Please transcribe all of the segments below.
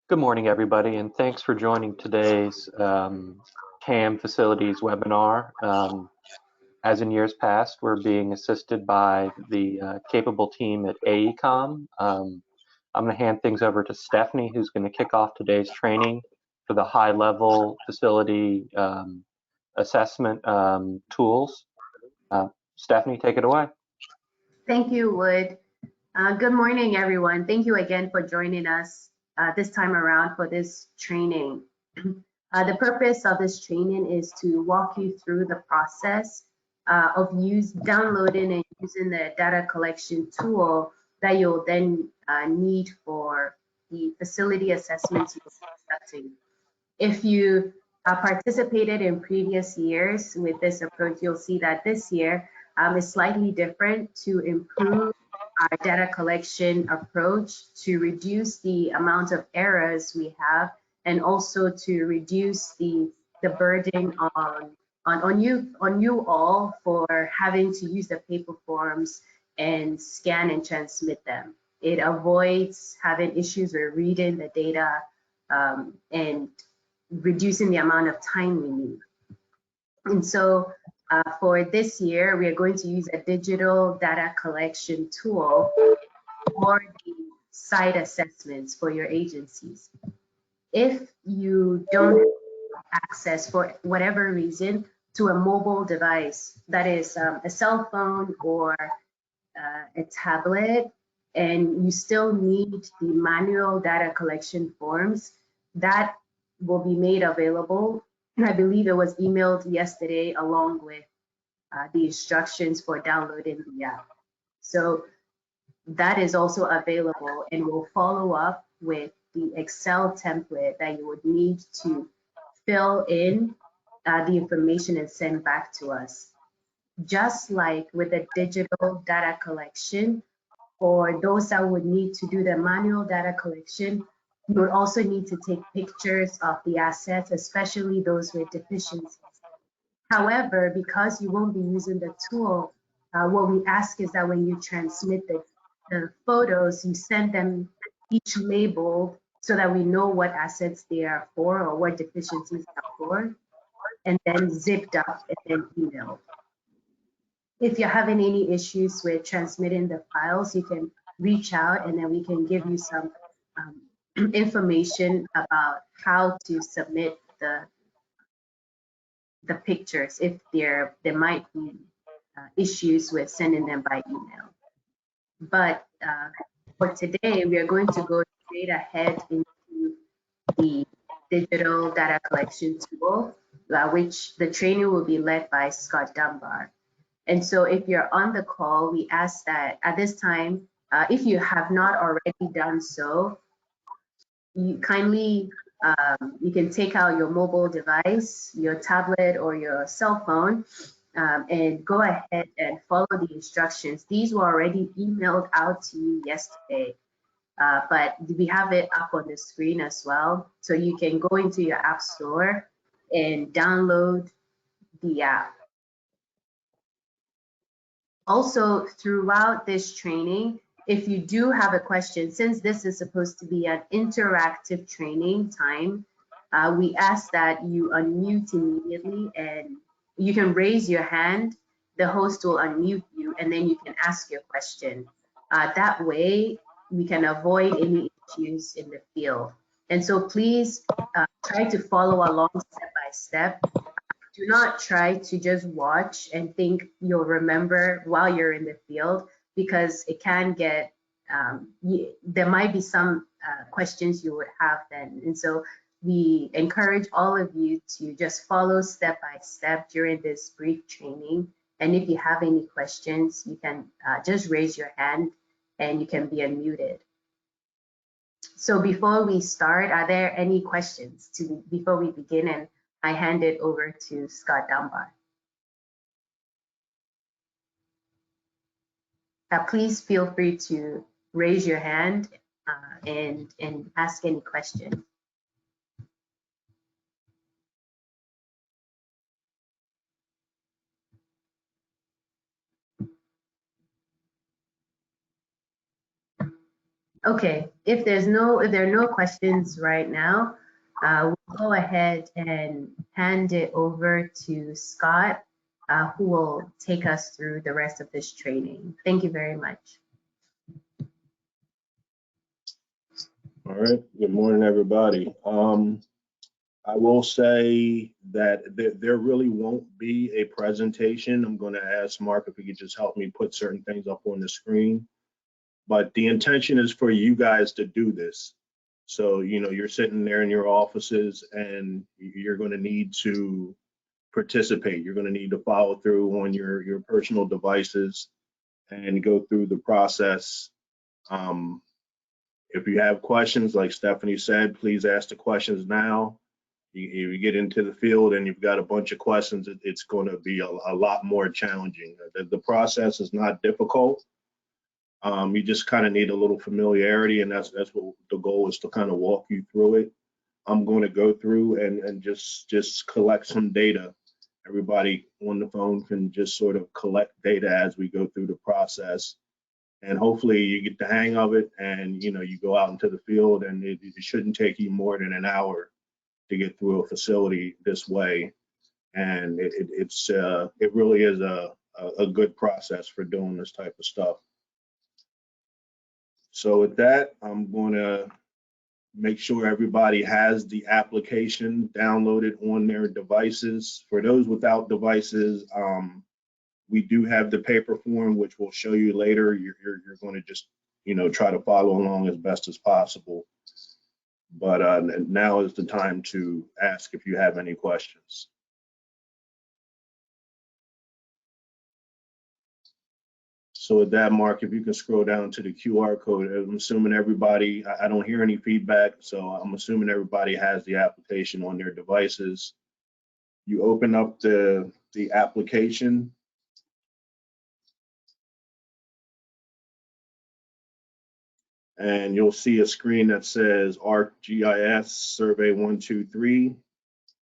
Good morning, everybody, and thanks for joining today's TAM facilities webinar. As in years past, we're being assisted by the capable team at AECOM. I'm going to hand things over to Stephanie, who's going to kick off today's training for the high-level facility assessment tools. Stephanie, take it away. Thank you, Wood. Good morning, everyone. Thank you again for joining us this time around for this training. The purpose of this training is to walk you through the process of downloading and using the data collection tool that you'll then need for the facility assessments you're conducting. If you participated in previous years with this approach, you'll see that this year is slightly different to improve our data collection approach, to reduce the amount of errors we have, and also to reduce the burden on you all for having to use the paper forms and scan and transmit them. It avoids having issues with reading the data and reducing the amount of time we need. And so for this year, we are going to use a digital data collection tool for the site assessments for your agencies. If you don't have access for whatever reason to a mobile device, that is a cell phone or a tablet, and you still need the manual data collection forms, that will be made available. I believe it was emailed yesterday along with the instructions for downloading the app. So that is also available, and we'll follow up with the Excel template that you would need to fill in the information and send back to us. Just like with the digital data collection, for those that would need to do the manual data collection, you would also need to take pictures of the assets, especially those with deficiencies. However, because you won't be using the tool, what we ask is that when you transmit the photos, you send them each labeled so that we know what assets they are for or what deficiencies are for, and then zipped up and then emailed. If you're having any issues with transmitting the files, you can reach out and then we can give you some information about how to submit the pictures if there might be issues with sending them by email. But for today, we are going to go straight ahead into the digital data collection tool, which the training will be led by Scott Dunbar. And so if you're on the call, we ask that at this time, if you have not already done so, you kindly, you can take out your mobile device, your tablet or your cell phone, and go ahead and follow the instructions. These were already emailed out to you yesterday, but we have it up on the screen as well. So you can go into your app store and download the app. Also, throughout this training, if you do have a question, since this is supposed to be an interactive training time, we ask that you unmute immediately, and you can raise your hand. The host will unmute you, and then you can ask your question. That way, we can avoid any issues in the field. And so please try to follow along step by step. Do not try to just watch and think you'll remember while you're in the field, because it can get, there might be some questions you would have then. And so we encourage all of you to just follow step by step during this brief training. And if you have any questions, you can just raise your hand and you can be unmuted. So before we start, are there any questions before we begin? And I hand it over to Scott Dunbar. Please feel free to raise your hand and ask any question. Okay, if there are no questions right now, we'll go ahead and hand it over to Scott, who will take us through the rest of this training. Thank you very much. All right. Good morning, everybody. I will say that there really won't be a presentation. I'm going to ask Mark if he could just help me put certain things up on the screen. But the intention is for you guys to do this. So, you know, you're sitting there in your offices and you're going to need to participate. You're going to need to follow through on your personal devices and go through the process. If you have questions, like Stephanie said, please ask the questions now. You get into the field and you've got a bunch of questions, it's going to be a lot more challenging. The process is not difficult. You just kind of need a little familiarity, and that's what the goal is, to kind of walk you through it. I'm going to go through and just collect some data. Everybody on the phone can just sort of collect data as we go through the process. And hopefully you get the hang of it, and you know, you go out into the field, and it shouldn't take you more than an hour to get through a facility this way. And it really is a good process for doing this type of stuff. So with that, I'm going to make sure everybody has the application downloaded on their devices. For those without devices, we do have the paper form, which we'll show you later. You're going to just, you know, try to follow along as best as possible. But now is the time to ask if you have any questions. So with that, Mark, if you can scroll down to the QR code, I'm assuming everybody, I don't hear any feedback, so I'm assuming everybody has the application on their devices. You open up the application. And you'll see a screen that says ArcGIS Survey 123.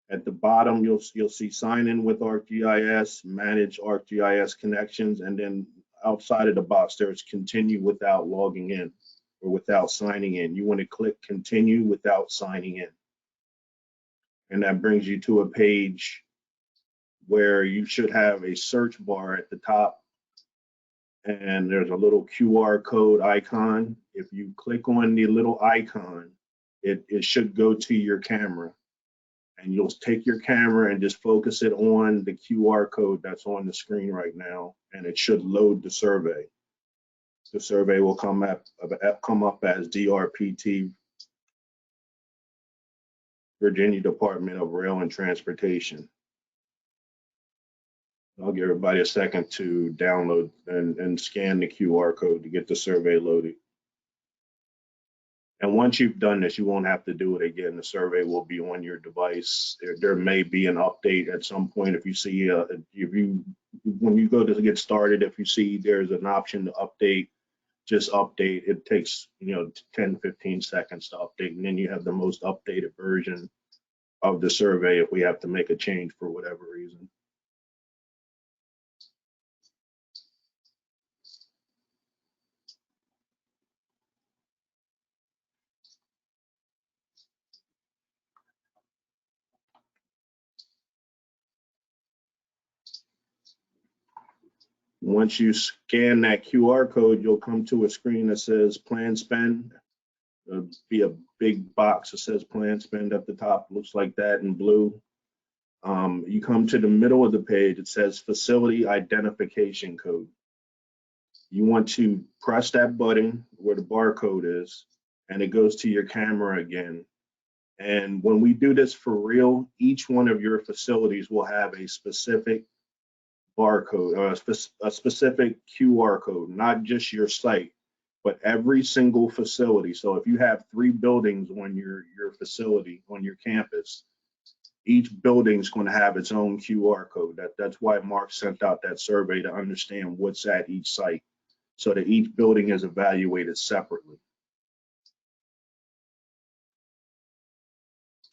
At the bottom, you'll see sign in with ArcGIS, manage ArcGIS connections, and then outside of the box, there's continue without logging in or without signing in. You want to click continue without signing in. And that brings you to a page where you should have a search bar at the top, and there's a little QR code icon. If you click on the little icon, it should go to your camera, and you'll take your camera and just focus it on the QR code that's on the screen right now, and it should load the survey. The survey will come up as DRPT, Virginia Department of Rail and Transportation. I'll give everybody a second to download and scan the QR code to get the survey loaded. And once you've done this, you won't have to do it again. The survey will be on your device. There may be an update at some point. If you see, when you go to get started, if you see there's an option to update, just update. It takes, you know, 10, 15 seconds to update, and then you have the most updated version of the survey if we have to make a change for whatever reason. Once you scan that QR code, you'll come to a screen that says plan spend. There'll be a big box that says plan spend at the top, looks like that in blue. You come to the middle of the page, it says facility identification code. You want to press that button where the barcode is, and it goes to your camera again. And when we do this for real, each one of your facilities will have a specific barcode or a specific QR code, not just your site, but every single facility. So if you have 3 buildings on your facility, on your campus, each building is going to have its own QR code. That's why Mark sent out that survey, to understand what's at each site, so that each building is evaluated separately.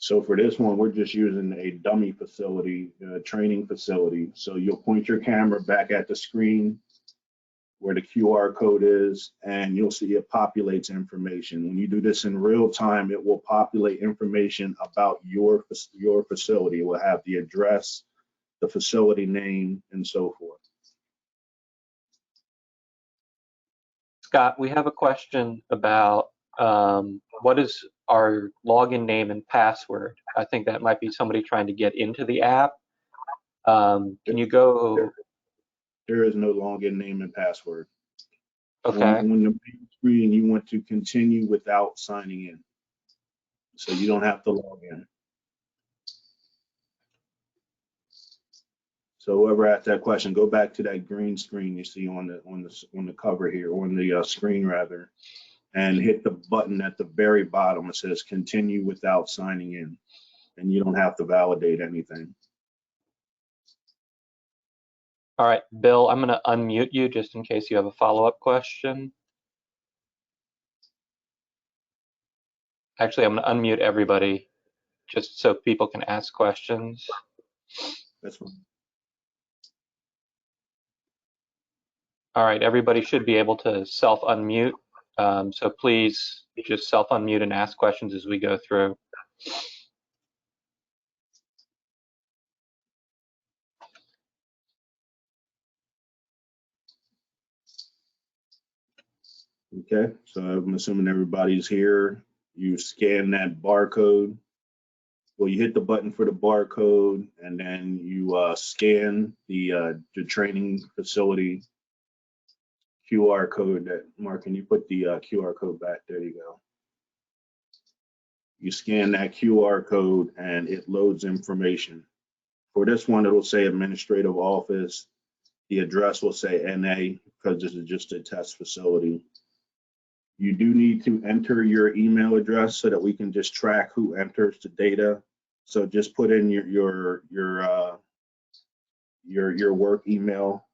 So for this one, we're just using a dummy facility, training facility. So you'll point your camera back at the screen, where the QR code is, and you'll see it populates information. When you do this in real time, it will populate information about your facility. It will have the address, the facility name, and so forth. Scott, we have a question about what is our login name and password? I think that might be somebody trying to get into the app. Can you go? There is no login name and password. Okay. On the main screen, you want to continue without signing in, so you don't have to log in. So whoever asked that question, go back to that green screen you see on the cover here, on the screen rather, and hit the button at the very bottom. It says continue without signing in, and you don't have to validate anything. All right, Bill, I'm going to unmute you just in case you have a follow-up question. Actually, I'm going to unmute everybody just so people can ask questions. That's fine. All right, everybody should be able to self-unmute. So please just self-unmute and ask questions as we go through. Okay, so I'm assuming everybody's here. You scan that barcode. Well, you hit the button for the barcode, and then you scan the training facility QR code. That Mark, can you put the QR code back? There you go. You scan that QR code, and it loads information. For this one, it'll say administrative office. The address will say NA because this is just a test facility. You do need to enter your email address so that we can just track who enters the data. So just put in your work email.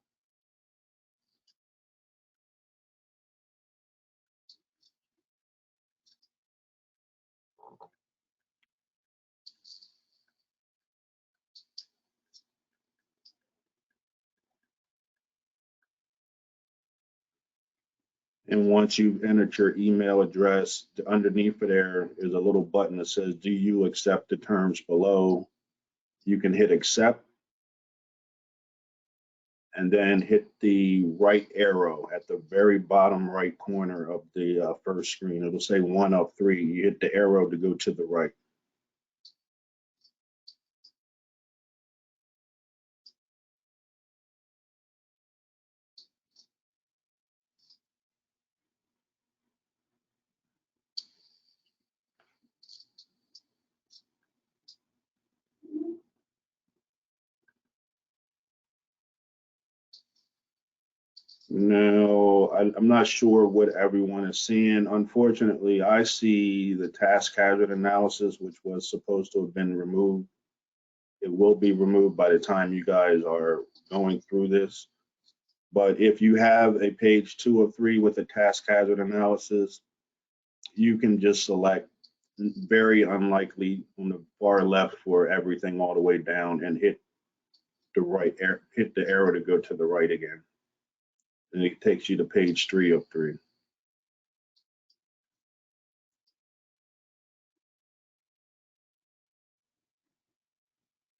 And once you've entered your email address, underneath there is a little button that says, do you accept the terms below? You can hit accept and then hit the right arrow at the very bottom right corner of the first screen. It'll say 1 of 3. You hit the arrow to go to the right. No, I'm not sure what everyone is seeing. Unfortunately, I see the task hazard analysis, which was supposed to have been removed. It will be removed by the time you guys are going through this. But if you have a page 2 of 3 with a task hazard analysis, you can just select very unlikely on the far left for everything all the way down and hit the arrow to go to the right again. And it takes you to page 3 of 3.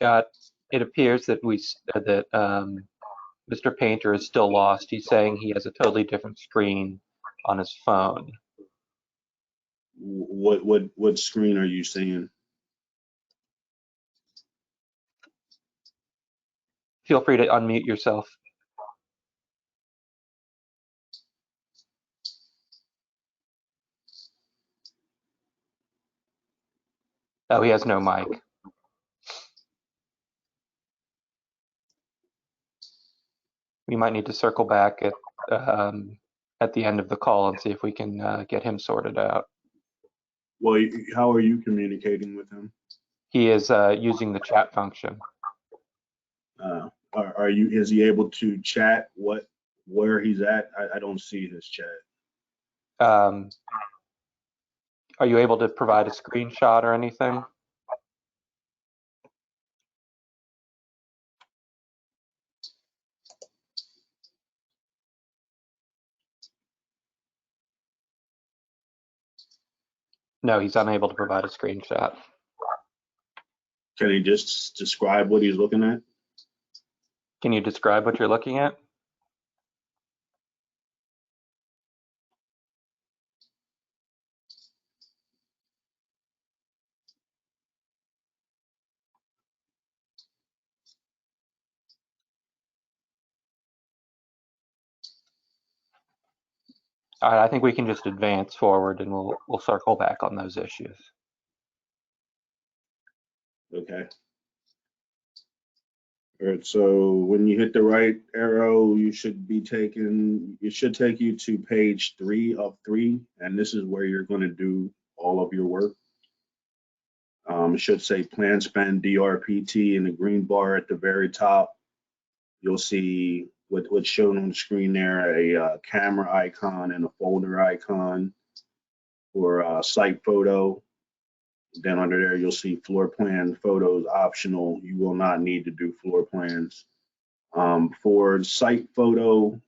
Scott, it appears that Mr. Painter is still lost. He's saying he has a totally different screen on his phone. What screen are you seeing? Feel free to unmute yourself. Oh, he has no mic. We might need to circle back at the end of the call and see if we can get him sorted out. Well, how are you communicating with him? He is using the chat function. Is he able to chat where he's at? I don't see his chat. Are you able to provide a screenshot or anything? No, he's unable to provide a screenshot. Can he just describe what he's looking at? Can you describe what you're looking at? All right, I think we can just advance forward and we'll circle back on those issues. Okay. All right, so when you hit the right arrow, it should take you to page 3 of 3, and this is where you're going to do all of your work. It should say plan spend DRPT in the green bar at the very top. You'll see what's shown on the screen there, a camera icon and a folder icon for site photo. Then under there, you'll see floor plan photos optional. You will not need to do floor plans. For site photo,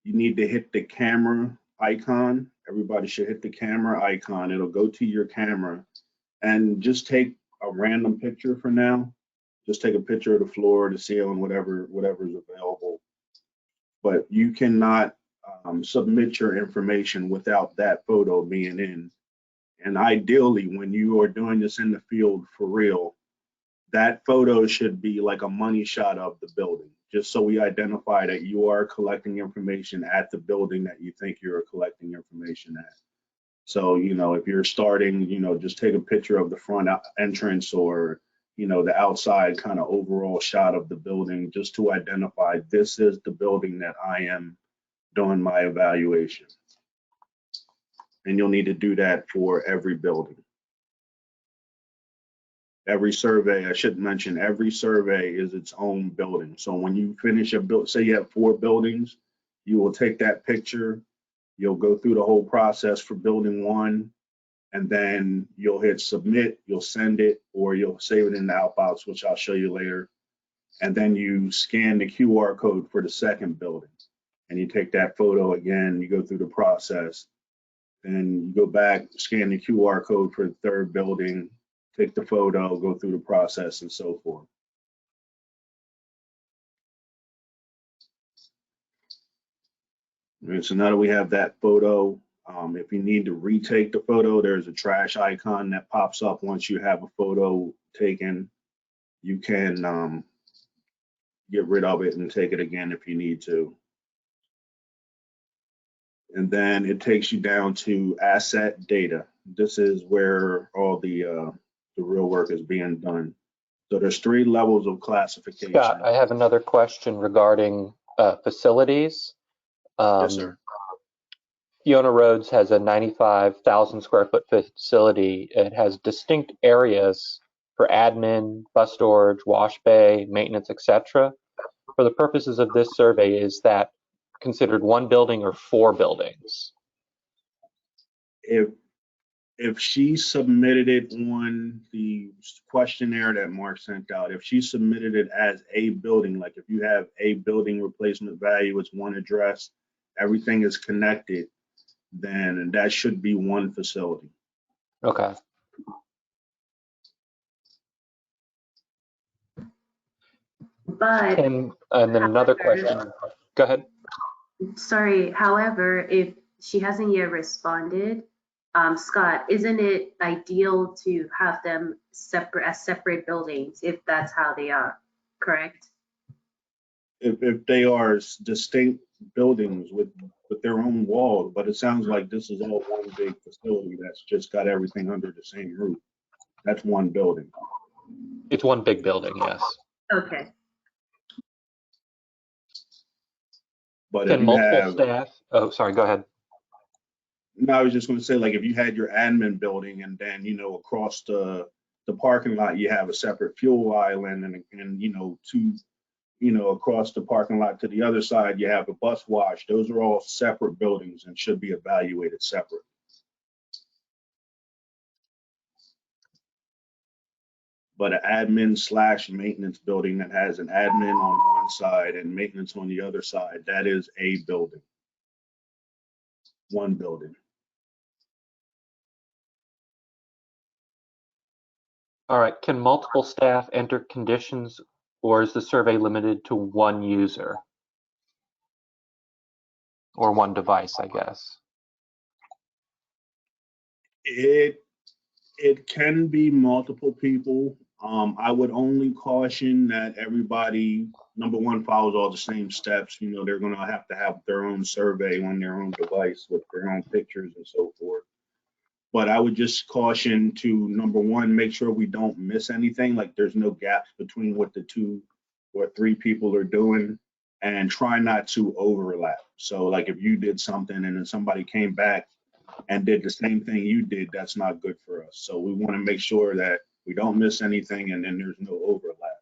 you need to hit the camera icon. Everybody should hit the camera icon. It'll go to your camera and just take a random picture for now. Just take a picture of the floor, the ceiling, whatever's available. But you cannot submit your information without that photo being in. And ideally, when you are doing this in the field for real, that photo should be like a money shot of the building, just so we identify that you are collecting information at the building that you think you're collecting information at. So, if you're starting, just take a picture of the front entrance or, the outside kind of overall shot of the building, just to identify this is the building that I am doing my evaluation. And you'll need to do that for every building. Every survey, I should mention, every survey is its own building. So when you finish a build, say you have 4 buildings, you will take that picture, you'll go through the whole process for building 1, and then you'll hit submit, you'll send it, or you'll save it in the outbox, which I'll show you later. And then you scan the QR code for the second building. And you take that photo again, you go through the process, then you go back, scan the QR code for the third building, take the photo, go through the process, and so forth. All right, so now that we have that photo, if you need to retake the photo, there's a trash icon that pops up once you have a photo taken. You can get rid of it and take it again if you need to. And then it takes you down to asset data. This is where all the real work is being done. So there's 3 levels of classification. Scott, I have another question regarding facilities. Yes, sir. Fiona Roads has a 95,000 square foot facility. It has distinct areas for admin, bus storage, wash bay, maintenance, etc. For the purposes of this survey, is that considered one building or 4 buildings? If she submitted it on the questionnaire that Mark sent out, if she submitted it as a building, like if you have a building replacement value, it's one address, everything is connected, then that should be one facility. Okay. But And then another question. Go ahead. sorry, however, if she hasn't yet responded, Scott, isn't it ideal to have them as separate buildings if that's how they are, correct? If they are distinct buildings with their own walls, but it sounds like this is all one big facility that's just got everything under the same roof. That's one building. It's one big building, yes. Okay. But Can if you multiple have, staff? Oh, sorry. Go ahead. no, I was just going to say, like, if you had your admin building and then, across the parking lot, you have a separate fuel island and two, across the parking lot to the other side, you have a bus wash. Those are all separate buildings and should be evaluated separate. But an admin/maintenance building that has an admin on one side and maintenance on the other side, that is a building. One building. All right, can multiple staff enter conditions, or is the survey limited to one user? Or one device, I guess. It can be multiple people. I would only caution that everybody, number one, follows all the same steps. You know, they're going to have their own survey on their own device with their own pictures and so forth. But I would just caution to, number one, make sure we don't miss anything, like there's no gaps between what the 2 or 3 people are doing, and try not to overlap. So like if you did something and then somebody came back and did the same thing you did, that's not good for us. So we want to make sure that we don't miss anything and then there's no overlap.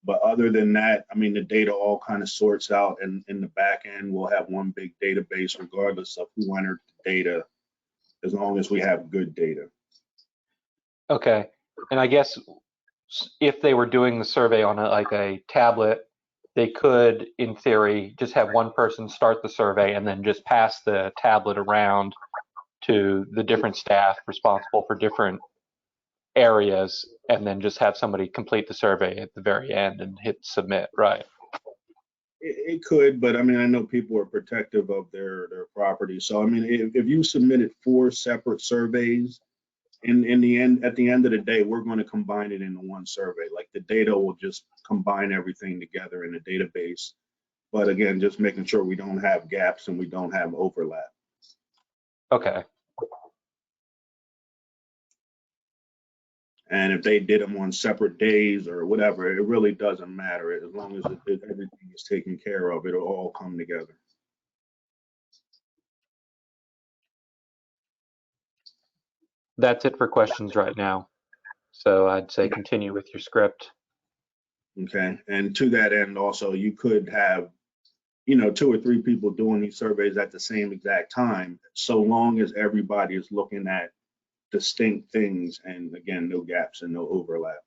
But other than that, I mean, the data all kind of sorts out, and in the back end, we'll have one big database regardless of who entered the data, as long as we have good data. Okay, and I guess if they were doing the survey on like a tablet, they could, in theory, just have one person start the survey and then just pass the tablet around to the different staff responsible for different areas, and then just have somebody complete the survey at the very end and hit submit, right? It could, but I mean, I know people are protective of their property. So I mean, if you submitted 4 separate surveys, in the end, at the end of the day, we're going to combine it into one survey. Like the data will just combine everything together in a database. But again, just making sure we don't have gaps and we don't have overlap. Okay. And if they did them on separate days or whatever, it really doesn't matter. As long as everything is taken care of, it'll all come together. That's it for questions right now. So I'd say continue with your script. Okay. And to that end, also, you could have, you know, 2 or 3 people doing these surveys at the same exact time, so long as everybody is looking at distinct things, and again, no gaps and no overlap.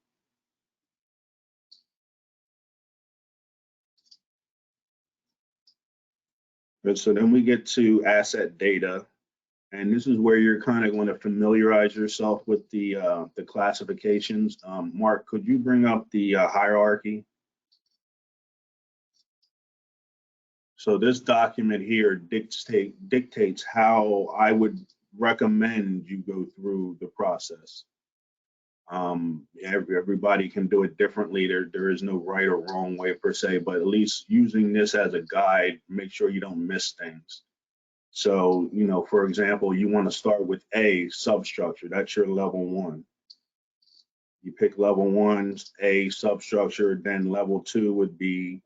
But so then we get to asset data, and this is where you're kind of going to familiarize yourself with the classifications. Mark, could you bring up the hierarchy? So this document here dictates how I would recommend you go through the process. Everybody can do it differently. There is no right or wrong way per se, but at least using this as a guide, make sure you don't miss things. So, you know, for example, you want to start with A, substructure. That's your level 1. You pick level 1, A, substructure. Then level 2 would be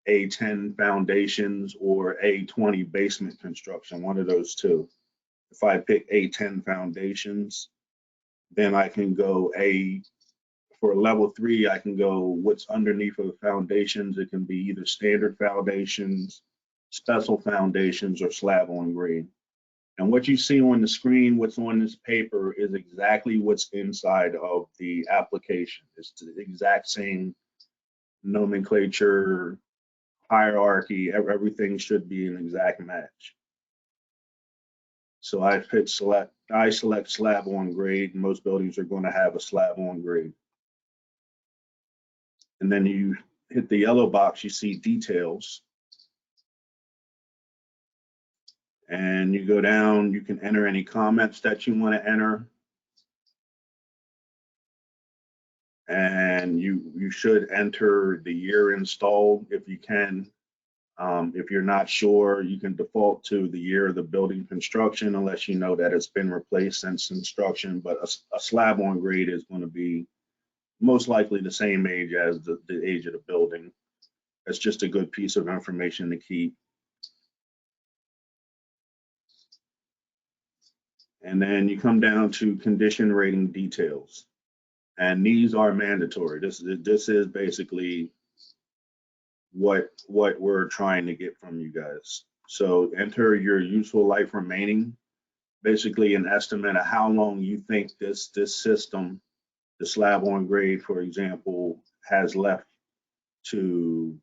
A10 foundations or A20 basement construction, one of those 2. If I pick A10 foundations, then I can go for level 3, I can go what's underneath of the foundations. It can be either standard foundations, special foundations, or slab on grade. And what you see on the screen, what's on this paper, is exactly what's inside of the application. It's the exact same nomenclature, hierarchy, everything should be an exact match. So I select slab on grade. Most buildings are going to have a slab on grade. And then you hit the yellow box, you see details. And you go down, you can enter any comments that you want to enter. And you should enter the year installed if you can. If you're not sure, you can default to the year of the building construction unless you know that it's been replaced since construction. But a slab on grade is going to be most likely the same age as the age of the building. That's just a good piece of information to keep. And then you come down to condition rating details. And these are mandatory. This is basically what we're trying to get from you guys. So enter your useful life remaining, basically an estimate of how long you think this system, the slab on grade, for example, has left to,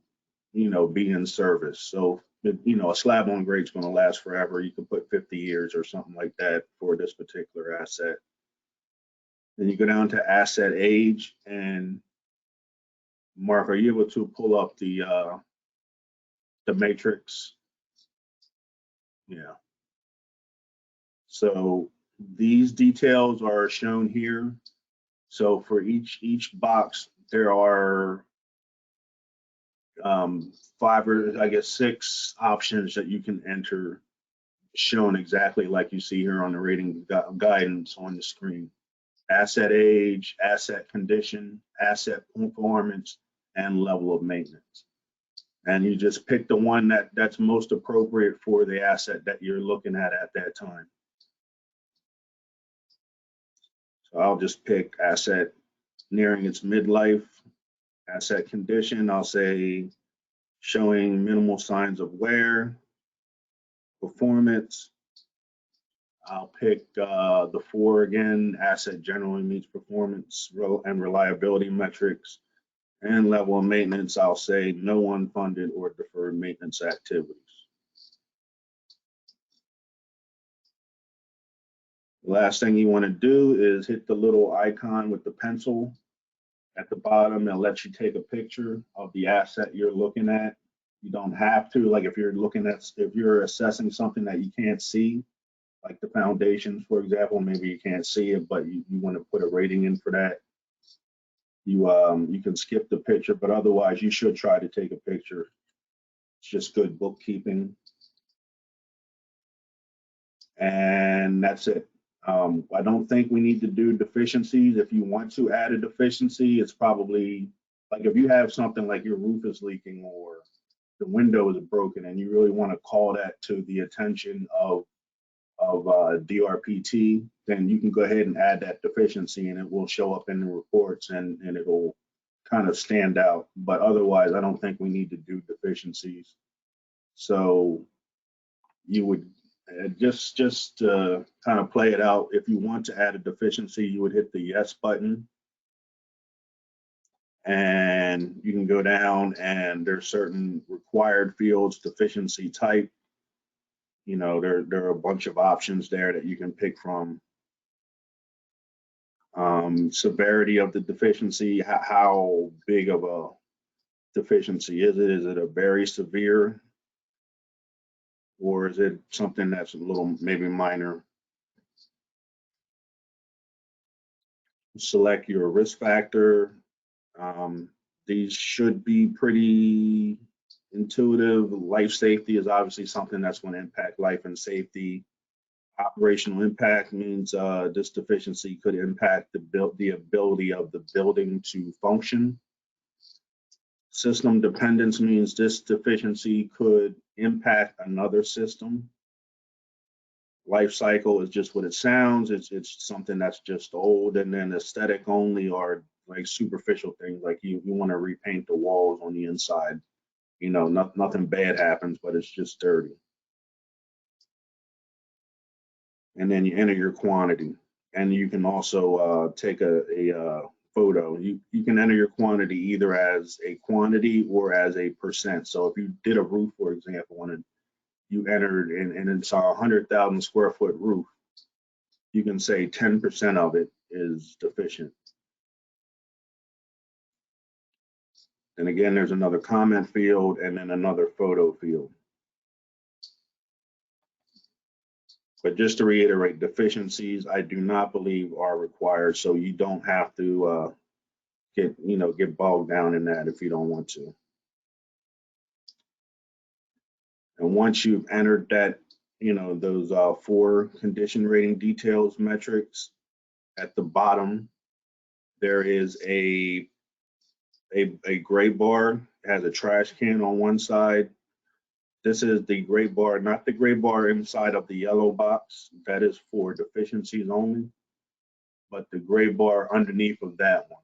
you know, be in service. So, you know, a slab on grade is going to last forever. You can put 50 years or something like that for this particular asset. Then you go down to asset age, and Mark, are you able to pull up the matrix? Yeah. So these details are shown here. So for each box, there are 5 or I guess 6 options that you can enter, shown exactly like you see here on the rating guidance on the screen. Asset age, asset condition, asset performance, and level of maintenance. And you just pick the one that's most appropriate for the asset that you're looking at that time. So I'll just pick asset nearing its midlife. Asset condition, I'll say showing minimal signs of wear. Performance, I'll pick the 4 again. Asset generally meets performance and reliability metrics. And level of maintenance, I'll say no unfunded or deferred maintenance activities. The last thing you want to do is hit the little icon with the pencil at the bottom and let you take a picture of the asset you're looking at. You don't have to, like if you're assessing something that you can't see, like the foundations, for example, maybe you can't see it, but you want to put a rating in for that. You can skip the picture, but otherwise you should try to take a picture. It's just good bookkeeping. And that's it. I don't think we need to do deficiencies. If you want to add a deficiency, it's probably like if you have something like your roof is leaking or the window is broken and you really want to call that to the attention of DRPT, then you can go ahead and add that deficiency and it will show up in the reports and it'll kind of stand out. But otherwise, I don't think we need to do deficiencies. So you would just kind of play it out. If you want to add a deficiency, you would hit the yes button. And you can go down and there's certain required fields, deficiency type. You know, there are a bunch of options there that you can pick from. Severity of the deficiency, how big of a deficiency is it? Is it a very severe, or is it something that's a little maybe minor? Select your risk factor. These should be pretty intuitive. Life safety is obviously something that's going to impact life and safety. Operational impact means this deficiency could impact the ability of the building to function. System dependence means this deficiency could impact another system. Life cycle is just what it sounds. It's something that's just old. And then aesthetic only are like superficial things, like you want to repaint the walls on the inside. You know, nothing bad happens, but it's just dirty. And then you enter your quantity, and you can also take a photo. You can enter your quantity either as a quantity or as a percent. So if you did a roof, for example, and you entered and it's a 100,000 square foot roof, you can say 10% of it is deficient. And again, there's another comment field and then another photo field. But just to reiterate, deficiencies I do not believe are required, so you don't have to get bogged down in that if you don't want to. And once you've entered that, those 4 condition rating details metrics, at the bottom there is a gray bar. It has a trash can on one side. This is the gray bar, not the gray bar inside of the yellow box. That is for deficiencies only, but the gray bar underneath of that one.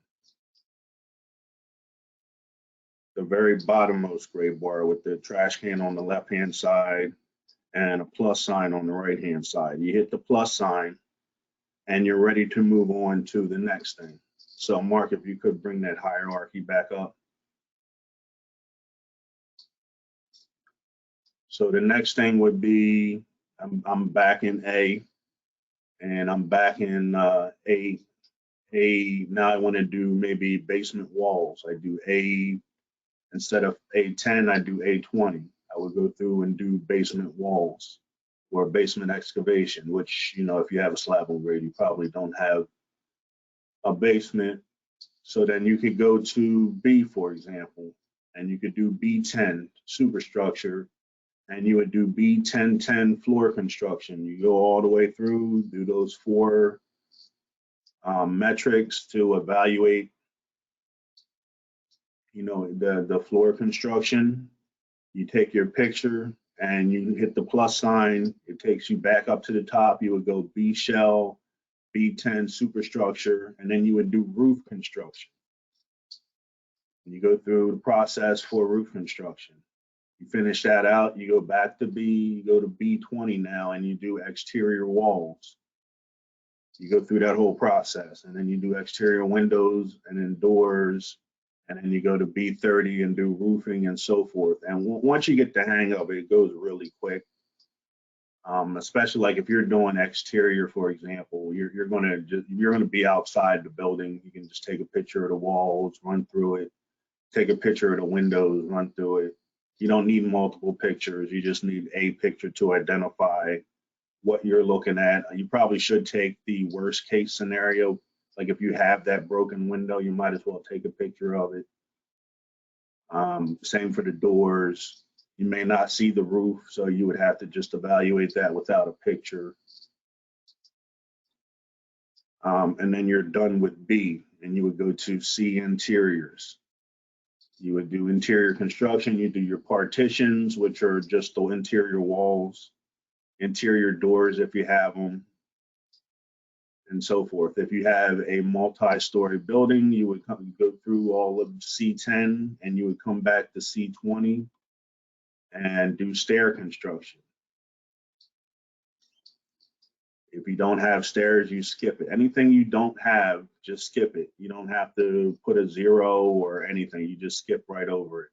The very bottommost gray bar with the trash can on the left-hand side and a plus sign on the right-hand side. You hit the plus sign and you're ready to move on to the next thing. So Mark, if you could bring that hierarchy back up. So the next thing would be, I'm back in A, and I'm back in now I want to do maybe basement walls. I do instead of A10, I do A20. I would go through and do basement walls or basement excavation, which, if you have a slab on grade, you probably don't have a basement. So then you could go to B, for example, and you could do B10 superstructure, and you would do B1010 floor construction. You go all the way through, do those 4 metrics to evaluate, the floor construction. You take your picture and you hit the plus sign. It takes you back up to the top. You would go B shell, B10 superstructure, and then you would do roof construction. And you go through the process for roof construction. You finish that out, you go back to B, you go to B20 now, and you do exterior walls. You go through that whole process, and then you do exterior windows and then doors, and then you go to B30 and do roofing and so forth. And once you get the hang of it, it goes really quick. Especially like if you're doing exterior, for example, you're gonna be outside the building. You can just take a picture of the walls, run through it, take a picture of the windows, run through it. You don't need multiple pictures. You just need a picture to identify what you're looking at. You probably should take the worst case scenario. Like if you have that broken window, you might as well take a picture of it. Same for the doors. You may not see the roof, so you would have to just evaluate that without a picture. And then you're done with B, and you would go to C, interiors. You would do interior construction. You do your partitions, which are just the interior walls, interior doors if you have them, and so forth. If you have a multi-story building, you would go through all of C10 and you would come back to C20 and do stair construction. If you don't have stairs, you skip it. Anything you don't have, just skip it. You don't have to put a 0 or anything. You just skip right over it.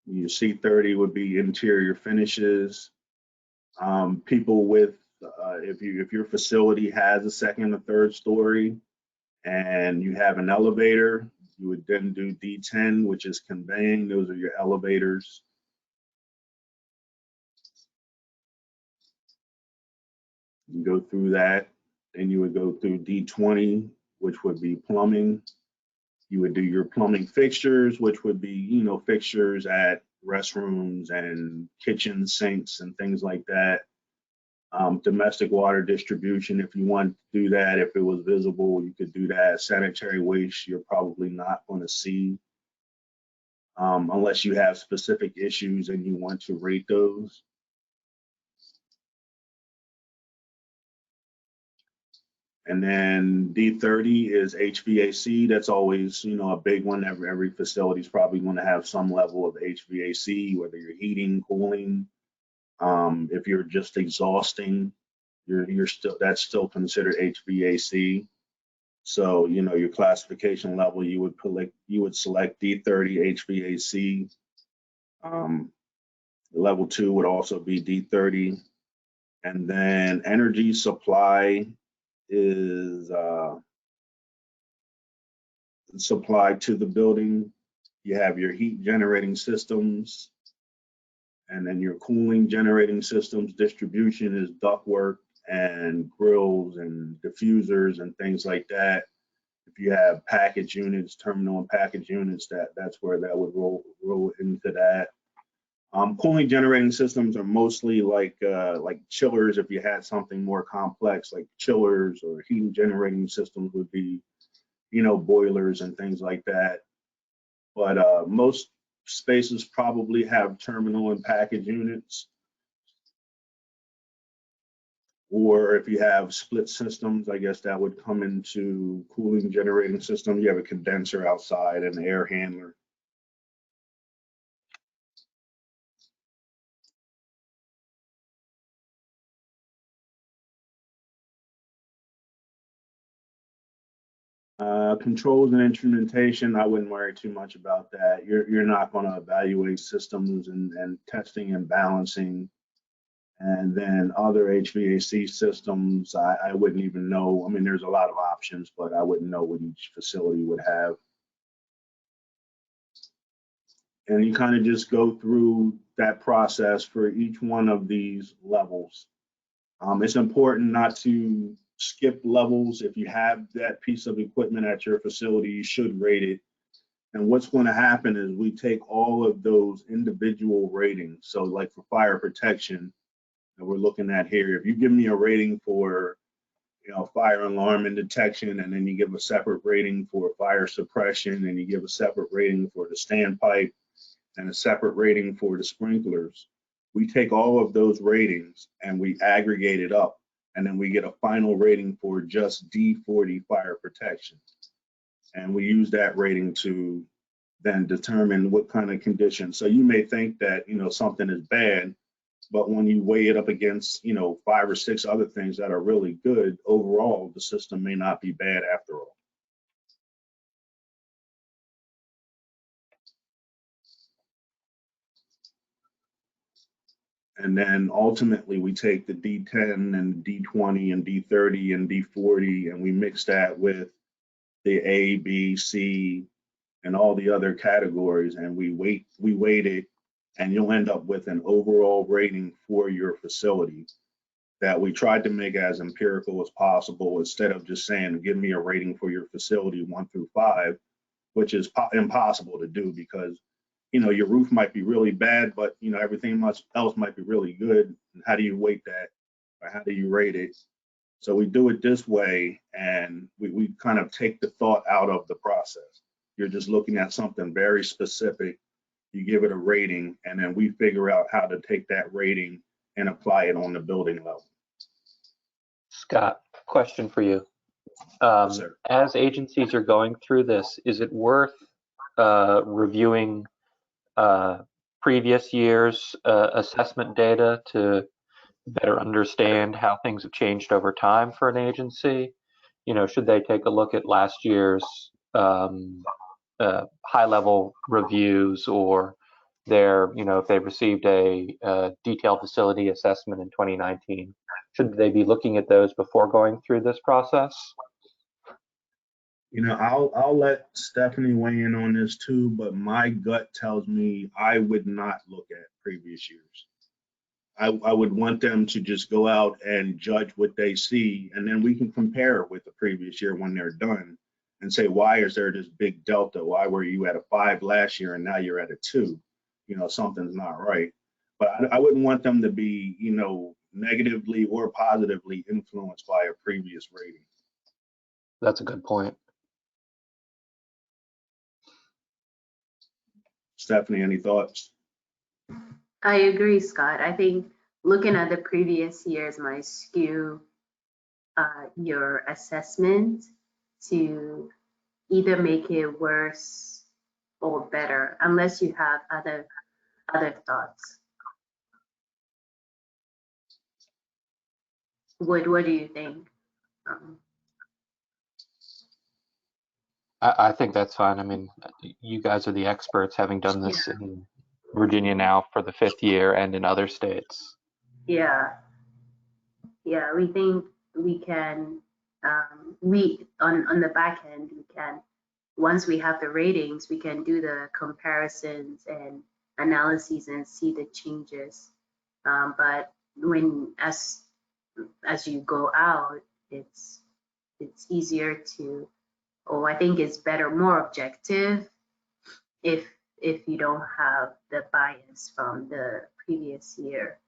Your C30 would be interior finishes. People with, if your facility has a second or third story and you have an elevator, you would then do D10, which is conveying. Those are your elevators. You go through that, then you would go through D20, which would be plumbing. You would do your plumbing fixtures, which would be, fixtures at restrooms and kitchen sinks and things like that. Domestic water distribution, if you want to do that, if it was visible, you could do that. Sanitary waste, you're probably not going to see unless you have specific issues and you want to rate those. And then D30 is HVAC. That's always, a big one. Every facility is probably going to have some level of HVAC, whether you're heating, cooling. If you're just exhausting, that's still considered HVAC. So, your classification level, you would select D30 HVAC. Level 2 would also be D30. And then energy supply is supplied to the building. You have your heat generating systems, and then your cooling generating systems. Distribution is ductwork and grills and diffusers and things like that. If you have package units, terminal and package units, that's where that would roll into that. Cooling generating systems are mostly like chillers. If you had something more complex like chillers, or heating generating systems would be, boilers and things like that. But most spaces probably have terminal and package units. Or if you have split systems, I guess that would come into cooling generating system. You have a condenser outside and an air handler. Controls and instrumentation, I wouldn't worry too much about that. You're not going to evaluate systems and testing and balancing And then other HVAC systems, I wouldn't even know. I mean, there's a lot of options, but I wouldn't know what each facility would have. And you kind of just go through that process for each one of these levels. It's important not to skip levels. If you have that piece of equipment at your facility, you should rate it. And what's going to happen is we take all of those individual ratings. So like for fire protection that we're looking at here, if you give me a rating for, fire alarm and detection, and then you give a separate rating for fire suppression, and you give a separate rating for the standpipe, and a separate rating for the sprinklers, we take all of those ratings and we aggregate it up, and then we get a final rating for just D40 fire protection. And we use that rating to then determine what kind of condition. So you may think that, something is bad, but when you weigh it up against, 5 or 6 other things that are really good, overall, the system may not be bad after all. And then ultimately we take the D10 and D20 and D30 and D40 and we mix that with the A, B, C, and all the other categories, and we weight it, and you'll end up with an overall rating for your facility that we tried to make as empirical as possible, instead of just saying, give me a rating for your facility 1 through 5, which is impossible to do, because your roof might be really bad, but everything else might be really good. And how do you weight that, or how do you rate it? So we do it this way, and we kind of take the thought out of the process. You're just looking at something very specific. You give it a rating, and then we figure out how to take that rating and apply it on the building level. Scott, question for you. Yes, sir. As agencies are going through this, is it worth reviewing previous years' assessment data to better understand how things have changed over time for an agency? Should they take a look at last year's high-level reviews, or if they received a detailed facility assessment in 2019? Should they be looking at those before going through this process? I'll let Stephanie weigh in on this too, but my gut tells me I would not look at previous years. I would want them to just go out and judge what they see, and then we can compare it with the previous year when they're done and say, why is there this big delta? Why were you at a 5 last year and now you're at a 2? Something's not right. But I wouldn't want them to be, negatively or positively influenced by a previous rating. That's a good point. Stephanie, any thoughts? I agree, Scott. I think looking at the previous years might skew your assessment to either make it worse or better, unless you have other thoughts. What do you think? I think that's fine. I mean, you guys are the experts, having done this in Virginia now for the 5th year and in other states. Yeah, we think we can, we on the back end, we can, once we have the ratings, we can do the comparisons and analyses and see the changes. But when as you go out, it's easier to, or I think it's better, more objective if you don't have the bias from the previous year.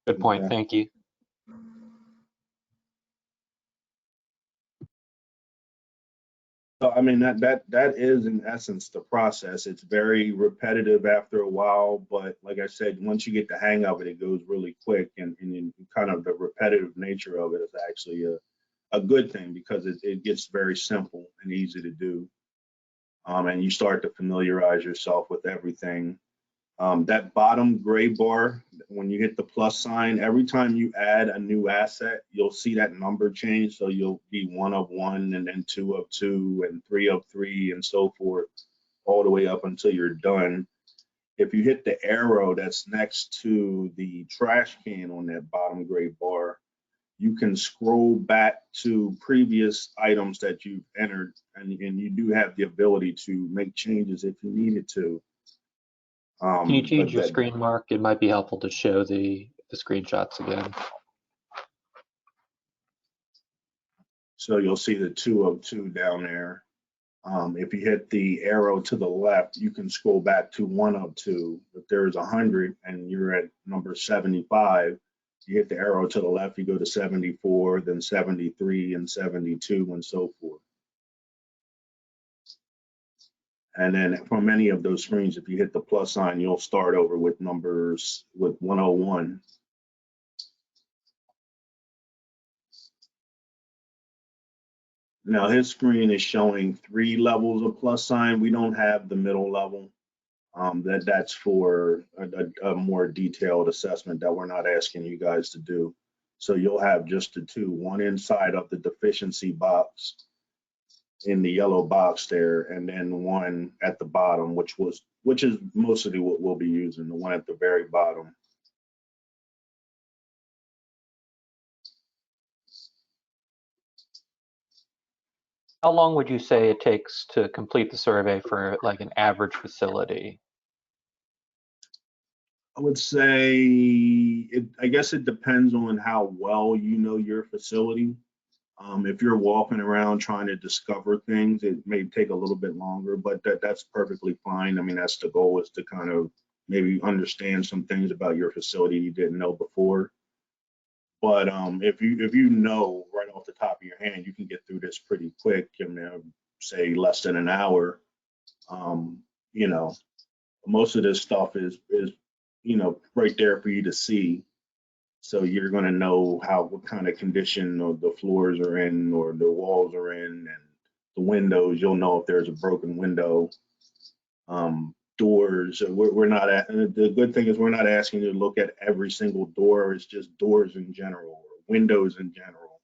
Good point. Okay. Thank you. So, I mean, that is in essence the process. It's very repetitive after a while, but like I said, once you get the hang of it, it goes really quick, and kind of the repetitive nature of it is actually a good thing, because it gets very simple and easy to do. And you start to familiarize yourself with everything. That bottom gray bar, when you hit the plus sign, every time you add a new asset, you'll see that number change. So you'll be 1 of 1, and then 2 of 2, and 3 of 3, and so forth all the way up until you're done. If you hit the arrow that's next to the trash can on that bottom gray bar, you can scroll back to previous items that you've entered, and you do have the ability to make changes if you needed to. Can you change But your that, screen, Mark? It might be helpful to show the screenshots again. so you'll see the 202 down there. If you hit the arrow to the left, you can scroll back to 102. If there's 100 and you're at number 75, you hit the arrow to the left, you go to 74, then 73 and 72 and so forth. And then from any of those screens, if you hit the plus sign, you'll start over with numbers with 101. Now his screen is showing 3 levels of plus sign. We don't have the middle level. That's for a more detailed assessment that we're not asking you guys to do. So you'll have just the 2, one inside of the deficiency box in the yellow box there, and then one at the bottom, which is mostly what we'll be using, the one at the very bottom. How long would you say it takes to complete the survey for like an average facility? I would say, I guess it depends on how well you know your facility. If you're walking around trying to discover things, it may take a little bit longer, but that's perfectly fine. I mean, that's the goal, is to kind of maybe understand some things about your facility you didn't know before. But if you know right off the top of your hand, you can get through this pretty quick. I mean, say less than an hour. You know, most of this stuff is right there for you to see. So you're going to know what kind of condition or the floors are in or the walls are in, and the windows. You'll know if there's a broken window. Doors. We're not at, the good thing is we're not asking you to look at every single door. It's just doors in general, or windows in general.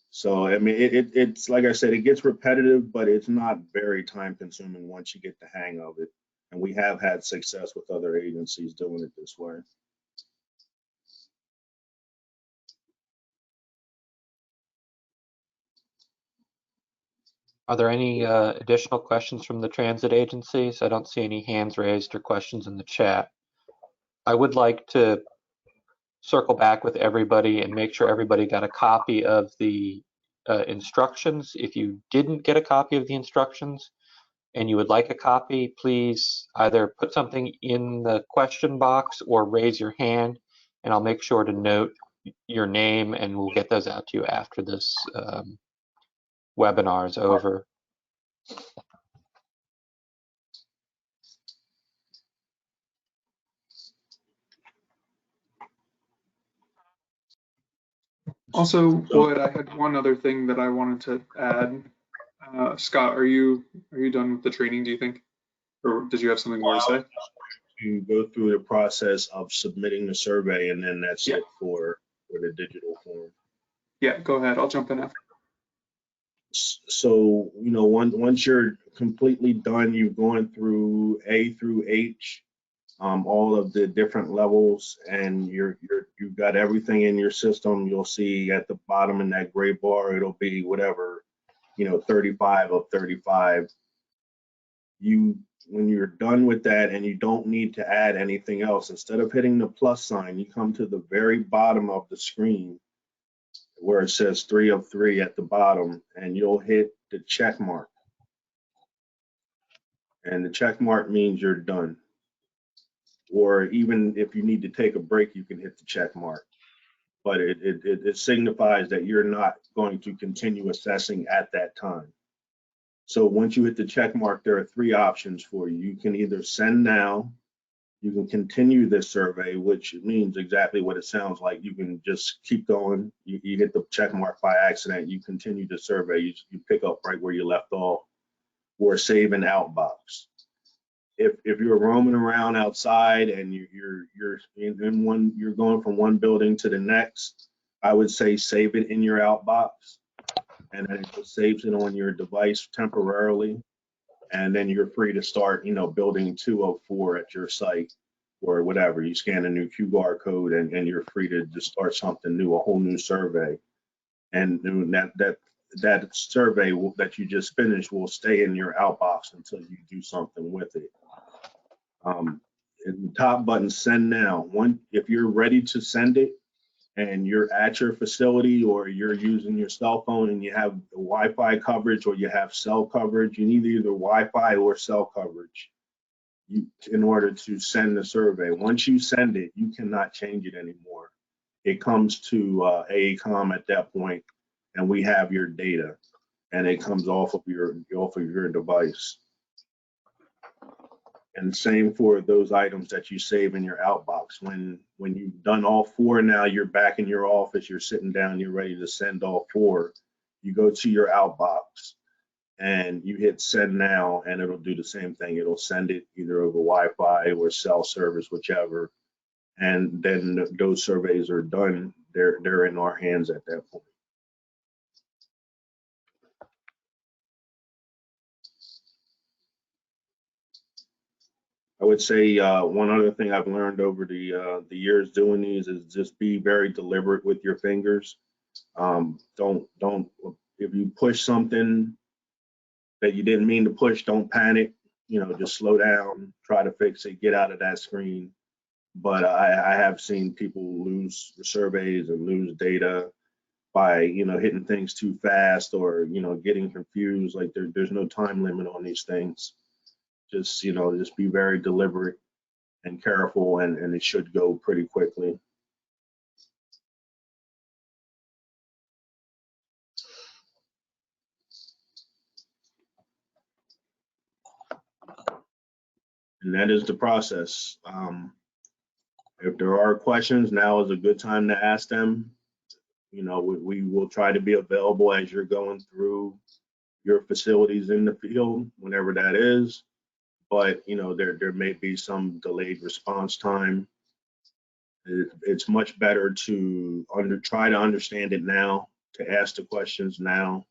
So I mean, it's like I said, it gets repetitive, but it's not very time consuming once you get the hang of it. And we have had success with other agencies doing it this way. Are there any additional questions from the transit agencies? I don't see any hands raised or questions in the chat. I would like to circle back with everybody and make sure everybody got a copy of the instructions. If you didn't get a copy of the instructions and you would like a copy, please either put something in the question box or raise your hand, and I'll make sure to note your name, and we'll get those out to you after this webinar is over. Also, Wood, I had one other thing that I wanted to add. Scott, are you done with the training, do you think? Or did you have something more to say? You go through the process of submitting the survey, and then that's Yeah. it for the digital form. Yeah, go ahead. I'll jump in after. So, once you're completely done, you've gone through A through H, all of the different levels, and you've got everything in your system. You'll see at the bottom in that gray bar, it'll be whatever, 35 of 35. When you're done with that and you don't need to add anything else, instead of hitting the plus sign, you come to the very bottom of the screen where it says 3 of 3 at the bottom, and you'll hit the check mark. And the check mark means you're done. Or even if you need to take a break, you can hit the check mark. But it signifies that you're not going to continue assessing at that time. So once you hit the check mark, there are 3 options for you. You can either send now, you can continue this survey, which means exactly what it sounds like. You can just keep going. You hit the check mark by accident, you continue the survey, you pick up right where you left off, or save in outbox. If you're roaming around outside and you're going from one building to the next, I would say save it in your outbox, and then it just saves it on your device temporarily. and then you're free to start, building 204 at your site or whatever. You scan a new QR code and you're free to just start something new, a whole new survey. And that survey that you just finished will stay in your outbox until you do something with it. In the top button, send now. If you're ready to send it and you're at your facility or you're using your cell phone and you have Wi-Fi coverage or you have cell coverage, you need either Wi-Fi or cell coverage in order to send the survey. Once you send it, you cannot change it anymore. It comes to AECOM at that point, and we have your data, and it comes off of your device. And same for those items that you save in your outbox. When you've done all 4, now you're back in your office, you're sitting down, you're ready to send all 4. You go to your outbox and you hit send now, and it'll do the same thing. It'll send it either over Wi-Fi or cell service, whichever. And then those surveys are done. They're in our hands at that point. I would say one other thing I've learned over the years doing these is just be very deliberate with your fingers. Don't if you push something that you didn't mean to push, don't panic. Just slow down, try to fix it, get out of that screen. But I have seen people lose surveys and lose data by hitting things too fast or getting confused. Like there's no time limit on these things. Just be very deliberate and careful, and it should go pretty quickly. And that is the process. If there are questions, now is a good time to ask them. We will try to be available as you're going through your facilities in the field, whenever that is. But there may be some delayed response time. It's much better to try to understand it now, to ask the questions now.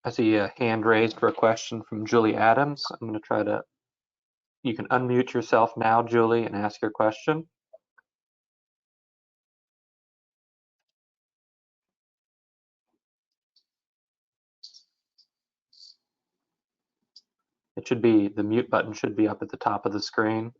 I see a hand raised for a question from Julie Adams. I'm going to try to, you can unmute yourself now, Julie, and ask your question. It should be, the mute button should be up at the top of the screen.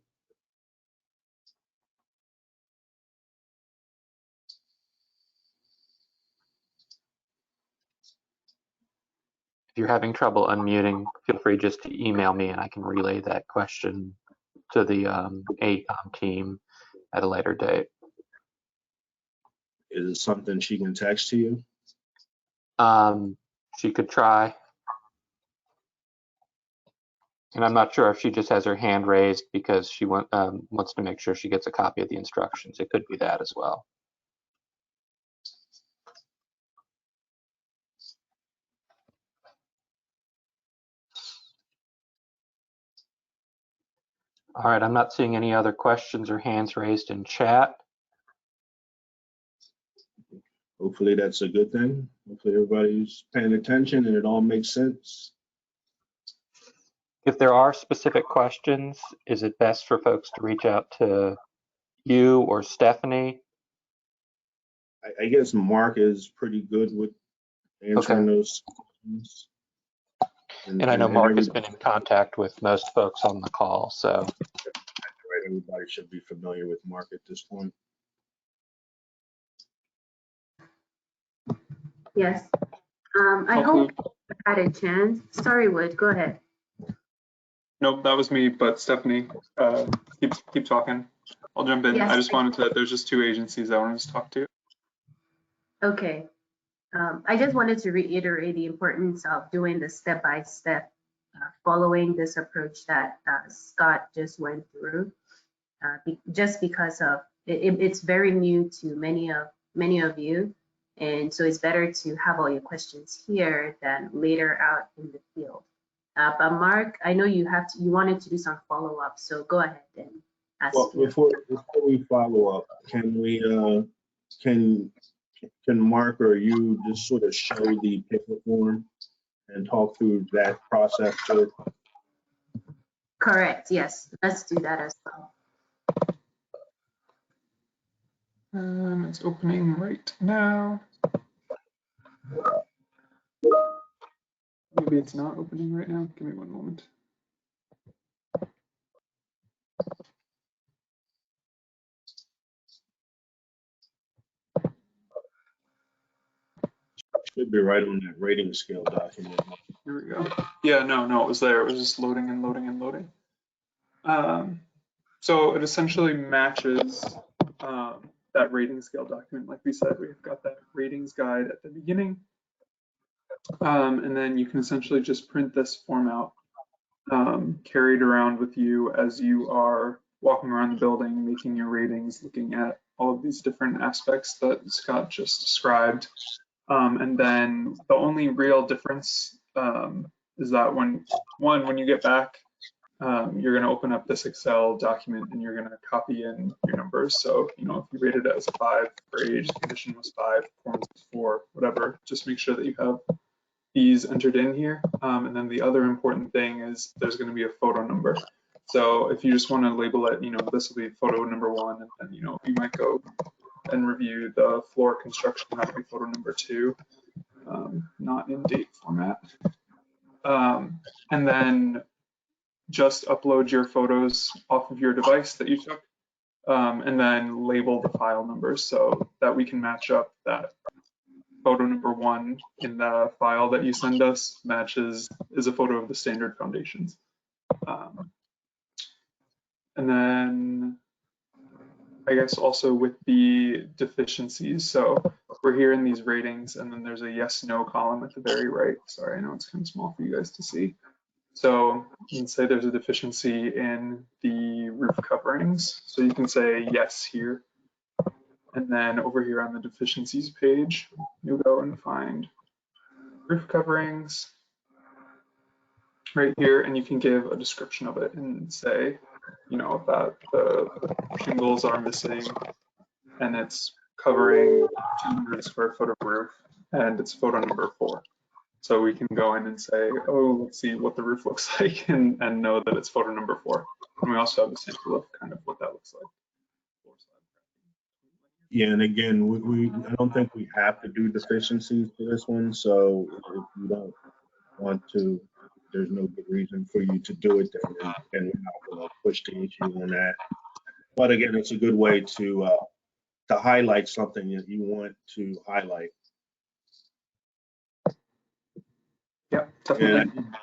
If you're having trouble unmuting, feel free just to email me and I can relay that question to the AECOM team at a later date. Is it something she can text to you? She could try. And I'm not sure if she just has her hand raised because she wants to make sure she gets a copy of the instructions. It could be that as well. All right, I'm not seeing any other questions or hands raised in chat. Hopefully that's a good thing. Hopefully everybody's paying attention and it all makes sense. If there are specific questions, is it best for folks to reach out to you or Stephanie? I guess Mark is pretty good with answering those questions. And I know Mark has been in contact with most folks on the call, so. Right, everybody should be familiar with Mark at this point. Yes. I hope I had a chance. Sorry, Wood, go ahead. Nope, that was me, but Stephanie, keep talking. I'll jump in. Yes, I just wanted to, there's just 2 agencies I wanted to talk to. Okay. I just wanted to reiterate the importance of doing the step-by-step, following this approach that Scott just went through, just because of it's very new to many of you, and so it's better to have all your questions here than later out in the field. But Mark, I know you wanted to do some follow-up, so go ahead and ask. Well, before we follow up, can can Mark or you just sort of show the paper form and talk through that process? Correct, yes, let's do that as well. It's opening right now. Maybe it's not opening right now. Give me one moment. Should be right on that rating scale document. Here we go. Yeah, no, it was there. It was just loading and loading and loading. So it essentially matches that rating scale document. Like we said, we've got that ratings guide at the beginning. And then you can essentially just print this form out, carry it around with you as you are walking around the building, making your ratings, looking at all of these different aspects that Scott just described. And then the only real difference is that when you get back, you're going to open up this Excel document and you're going to copy in your numbers. So, if you rated it as a 5 for age, the condition was 5, performance was 4, whatever, just make sure that you have these entered in here. And then the other important thing is there's going to be a photo number. So if you just want to label it, this will be photo number 1, and then, you might go and review the floor construction, that would be photo number 2, not in date format. And then just upload your photos off of your device that you took, and then label the file numbers so that we can match up that photo number 1 in the file that you send us is a photo of the standard foundations. And then I guess also with the deficiencies. So we're here in these ratings, and then there's a yes, no column at the very right. Sorry, I know it's kind of small for you guys to see. So you can say there's a deficiency in the roof coverings. So you can say yes here. And then over here on the deficiencies page, you'll go and find roof coverings right here, and you can give a description of it and say, that the shingles are missing and it's covering 200 square foot of roof, and it's photo number 4. So we can go in and say, oh, let's see what the roof looks like, and know that it's photo number 4. And we also have a sample of kind of what that looks like. Yeah, and again, I don't think we have to do deficiencies for this one. So if you don't want to, there's no good reason for you to do it, then we're not going to push the issue on that. But again, it's a good way to highlight something that you want to highlight. Yeah, definitely. And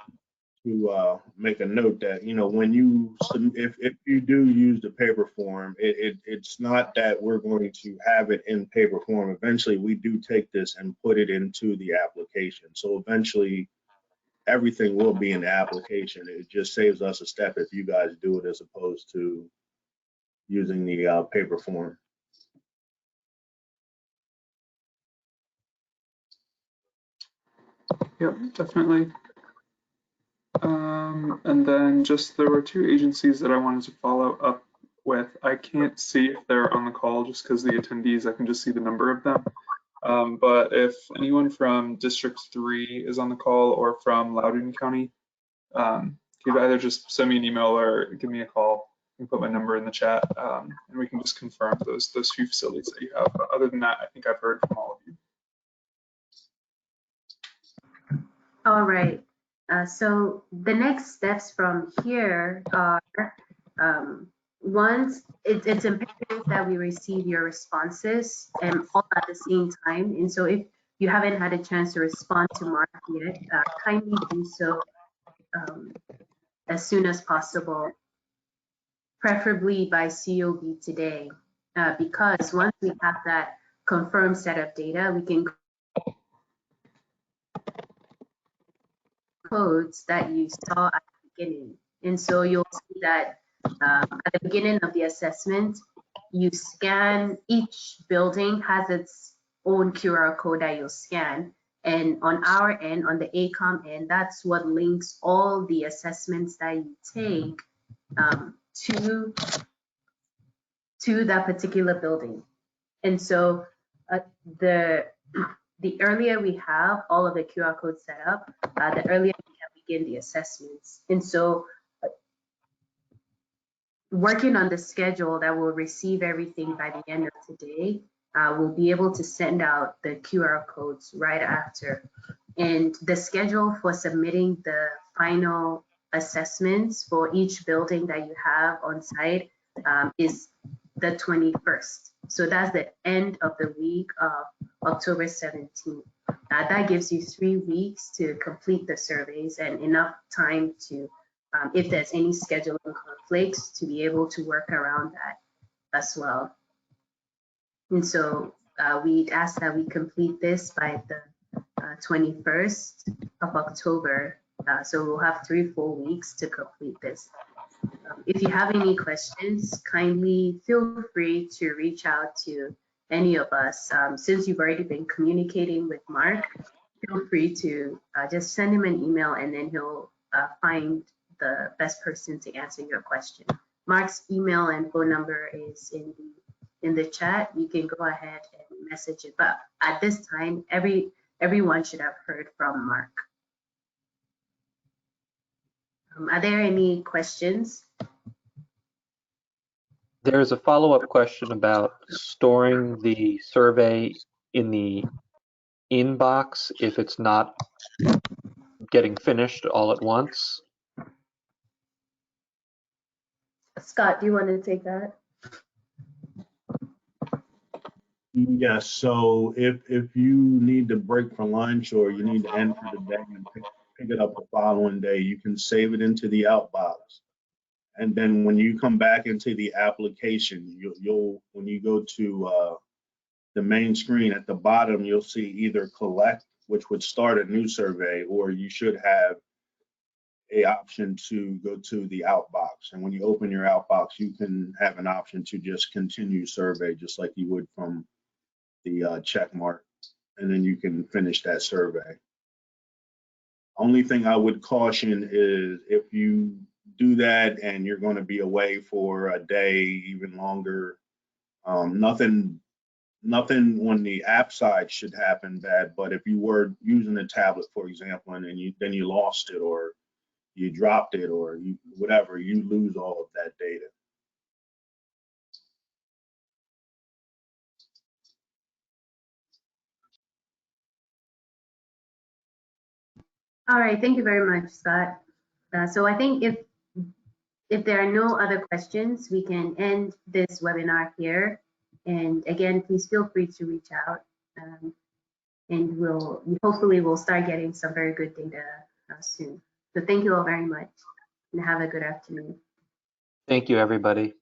to make a note that, when you if you do use the paper form, it's not that we're going to have it in paper form. Eventually, we do take this and put it into the application. So eventually, everything will be in the application. It just saves us a step if you guys do it as opposed to using the paper form. Yep, definitely. And then there were 2 agencies that I wanted to follow up with. I can't see if they're on the call just because the attendees, I can just see the number of them. But if anyone from District 3 is on the call or from Loudoun County, you could either just send me an email or give me a call. You can put my number in the chat, and we can just confirm those few facilities that you have. But other than that, I think I've heard from all of you. All right. So the next steps from here are, once it's imperative that we receive your responses and all at the same time. And so if you haven't had a chance to respond to Mark yet, kindly do so as soon as possible, preferably by COB today, because once we have that confirmed set of data, we can codes that you saw at the beginning. And so you'll see that at the beginning of the assessment, you scan, each building has its own QR code that you'll scan. And on our end, on the ACOM end, that's what links all the assessments that you take to that particular building. And so The earlier we have all of the QR codes set up, the earlier we can begin the assessments. And so working on the schedule that will receive everything by the end of today, we'll be able to send out the QR codes right after. And the schedule for submitting the final assessments for each building that you have on site is the 21st. So that's the end of the week of October 17th. That gives you 3 weeks to complete the surveys and enough time to, if there's any scheduling conflicts, to be able to work around that as well. And so we'd ask that we complete this by the 21st of October. So we'll have 3 full weeks to complete this. If you have any questions, kindly feel free to reach out to any of us. Since you've already been communicating with Mark, feel free to just send him an email and then he'll find the best person to answer your question. Mark's email and phone number is in the chat. You can go ahead and message it. But at this time, everyone should have heard from Mark. Are there any questions? There's a follow-up question about storing the survey in the inbox if it's not getting finished all at once. Scott, do you want to take that? Yes, so if you need to break for lunch or you need to end for the day and pick it up the following day, you can save it into the outbox. And then when you come back into the application, you'll when you go to the main screen at the bottom, you'll see either collect, which would start a new survey, or you should have a option to go to the outbox. And when you open your outbox, you can have an option to just continue survey, just like you would from the check mark, and then you can finish that survey. Only thing I would caution is if you do that and you're going to be away for a day, even longer, nothing on the app side should happen bad. But if you were using a tablet, for example, and then you lost it or you dropped it or whatever, you lose all of that data. All right, thank you very much, Scott. So I think if there are no other questions, we can end this webinar here. And again, please feel free to reach out, and hopefully we'll start getting some very good data soon. So thank you all very much, and have a good afternoon. Thank you, everybody.